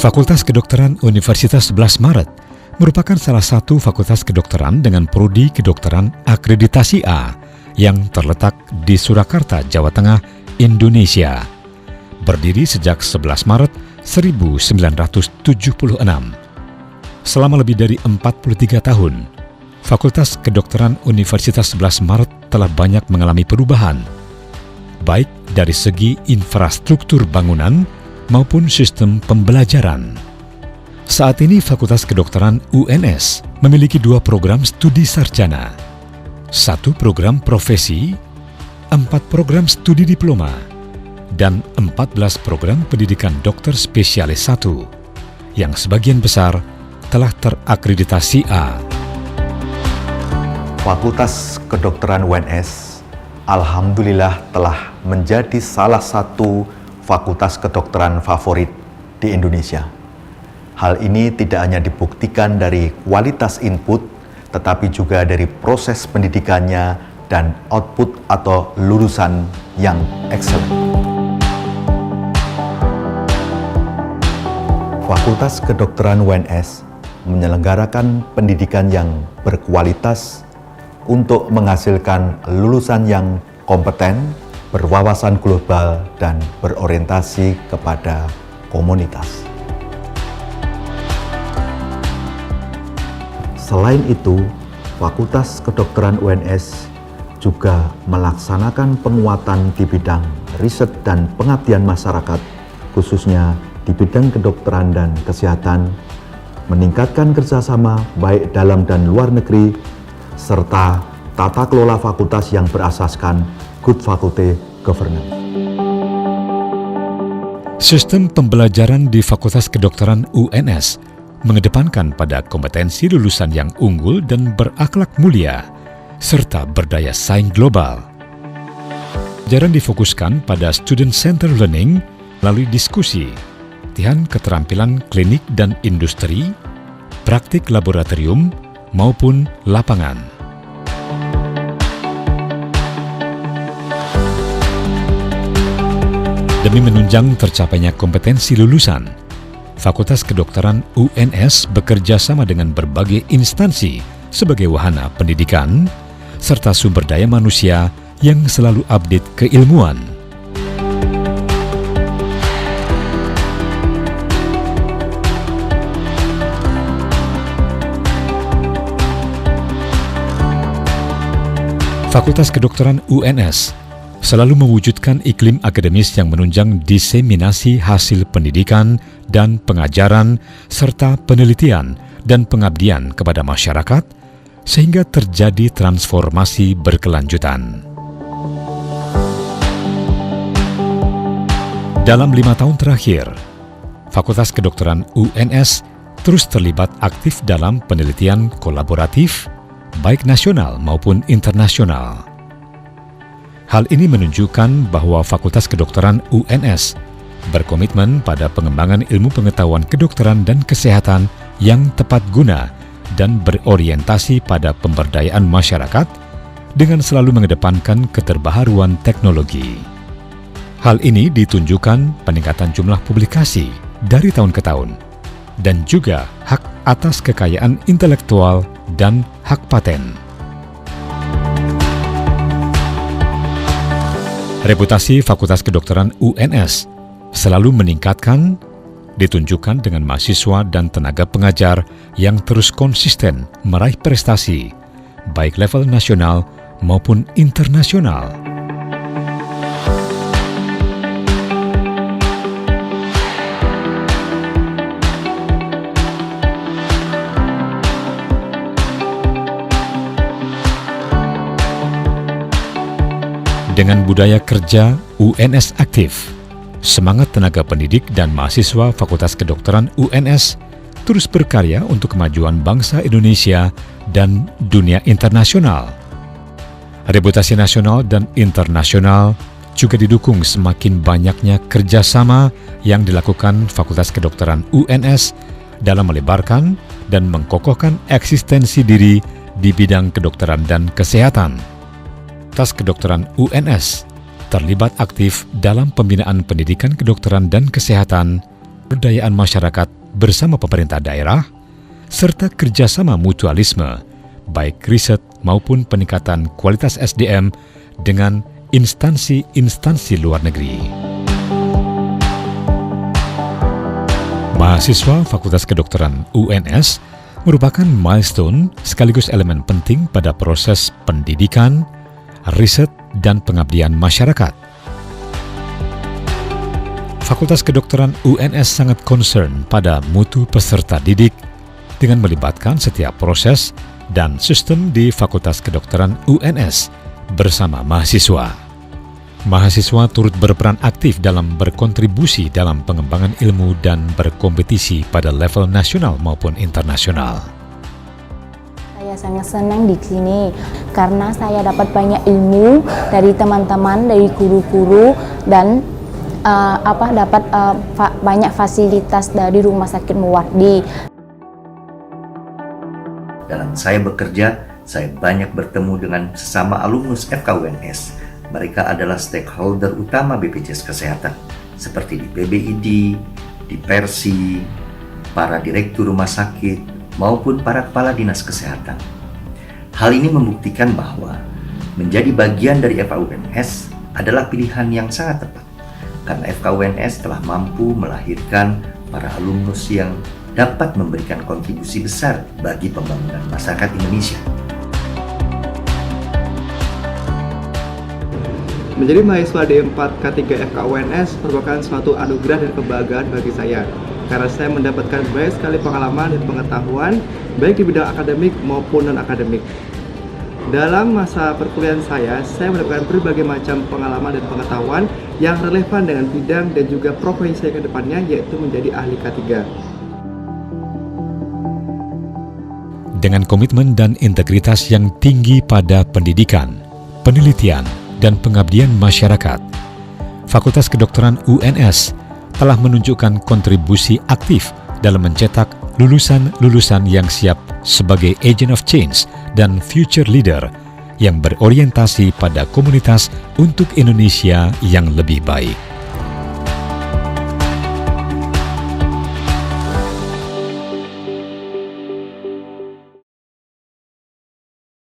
Fakultas Kedokteran Universitas 11 Maret merupakan salah satu fakultas kedokteran dengan prodi kedokteran akreditasi A yang terletak di Surakarta, Jawa Tengah, Indonesia. Berdiri sejak 11 Maret 1976. Selama lebih dari 43 tahun, Fakultas Kedokteran Universitas 11 Maret telah banyak mengalami perubahan, baik dari segi infrastruktur bangunan maupun sistem pembelajaran. Saat ini Fakultas Kedokteran UNS memiliki 2 program studi sarjana, 1 program profesi, 4 program studi diploma, dan 14 program pendidikan dokter spesialis 1, yang sebagian besar telah terakreditasi A. Fakultas Kedokteran UNS alhamdulillah telah menjadi salah satu fakultas kedokteran favorit di Indonesia. Hal ini tidak hanya dibuktikan dari kualitas input, tetapi juga dari proses pendidikannya dan output atau lulusan yang excellent. Fakultas Kedokteran UNS menyelenggarakan pendidikan yang berkualitas untuk menghasilkan lulusan yang kompeten, berwawasan global, dan berorientasi kepada komunitas. Selain itu, Fakultas Kedokteran UNS juga melaksanakan penguatan di bidang riset dan pengabdian masyarakat, khususnya di bidang kedokteran dan kesehatan, meningkatkan kerjasama baik dalam dan luar negeri, serta tata kelola fakultas yang berasaskan Good Faculty Governance. Sistem pembelajaran di Fakultas Kedokteran UNS mengedepankan pada kompetensi lulusan yang unggul dan berakhlak mulia, serta berdaya saing global. Pelajaran difokuskan pada student-centered learning melalui diskusi, latihan keterampilan klinik dan industri, praktik laboratorium, maupun lapangan. Demi menunjang tercapainya kompetensi lulusan, Fakultas Kedokteran UNS bekerja sama dengan berbagai instansi sebagai wahana pendidikan, serta sumber daya manusia yang selalu update keilmuan. Fakultas Kedokteran UNS selalu mewujudkan iklim akademis yang menunjang diseminasi hasil pendidikan dan pengajaran serta penelitian dan pengabdian kepada masyarakat sehingga terjadi transformasi berkelanjutan. Dalam 5 tahun terakhir, Fakultas Kedokteran UNS terus terlibat aktif dalam penelitian kolaboratif, baik nasional maupun internasional. Hal ini menunjukkan bahwa Fakultas Kedokteran UNS berkomitmen pada pengembangan ilmu pengetahuan kedokteran dan kesehatan yang tepat guna dan berorientasi pada pemberdayaan masyarakat dengan selalu mengedepankan keterbaharuan teknologi. Hal ini ditunjukkan peningkatan jumlah publikasi dari tahun ke tahun dan juga hak atas kekayaan intelektual dan hak paten. Reputasi Fakultas Kedokteran UNS selalu meningkatkan, ditunjukkan dengan mahasiswa dan tenaga pengajar yang terus konsisten meraih prestasi, baik level nasional maupun internasional. Dengan budaya kerja UNS aktif, semangat tenaga pendidik dan mahasiswa Fakultas Kedokteran UNS terus berkarya untuk kemajuan bangsa Indonesia dan dunia internasional. Reputasi nasional dan internasional juga didukung semakin banyaknya kerjasama yang dilakukan Fakultas Kedokteran UNS dalam melebarkan dan mengkokohkan eksistensi diri di bidang kedokteran dan kesehatan. Fakultas Kedokteran UNS terlibat aktif dalam pembinaan pendidikan kedokteran dan kesehatan pemberdayaan masyarakat bersama pemerintah daerah, serta kerjasama mutualisme, baik riset maupun peningkatan kualitas SDM dengan instansi-instansi luar negeri. Mahasiswa Fakultas Kedokteran UNS merupakan milestone sekaligus elemen penting pada proses pendidikan, riset, dan pengabdian masyarakat. Fakultas Kedokteran UNS sangat concern pada mutu peserta didik dengan melibatkan setiap proses dan sistem di Fakultas Kedokteran UNS bersama mahasiswa. Mahasiswa turut berperan aktif dalam berkontribusi dalam pengembangan ilmu dan berkompetisi pada level nasional maupun internasional. Saya sangat senang di sini karena saya dapat banyak ilmu dari teman-teman, dari guru-guru, dan dapat banyak fasilitas dari Rumah Sakit Muwardi. Dalam saya bekerja, saya banyak bertemu dengan sesama alumnus FKUNS. Mereka adalah stakeholder utama BPJS Kesehatan, seperti di PBID, di Persi, para direktur rumah sakit, maupun para kepala dinas kesehatan. Hal ini membuktikan bahwa menjadi bagian dari FKUNS adalah pilihan yang sangat tepat, karena FKUNS telah mampu melahirkan para alumnus yang dapat memberikan kontribusi besar bagi pembangunan masyarakat Indonesia. Menjadi mahasiswa D4 K3 FKUNS merupakan suatu anugerah dan kebahagiaan bagi saya, karena saya mendapatkan banyak sekali pengalaman dan pengetahuan baik di bidang akademik maupun non-akademik. Dalam masa perkuliahan saya mendapatkan berbagai macam pengalaman dan pengetahuan yang relevan dengan bidang dan juga profesi saya ke depannya, yaitu menjadi ahli K3. Dengan komitmen dan integritas yang tinggi pada pendidikan, penelitian, dan pengabdian masyarakat, Fakultas Kedokteran UNS telah menunjukkan kontribusi aktif dalam mencetak lulusan-lulusan yang siap sebagai agent of change dan future leader yang berorientasi pada komunitas untuk Indonesia yang lebih baik.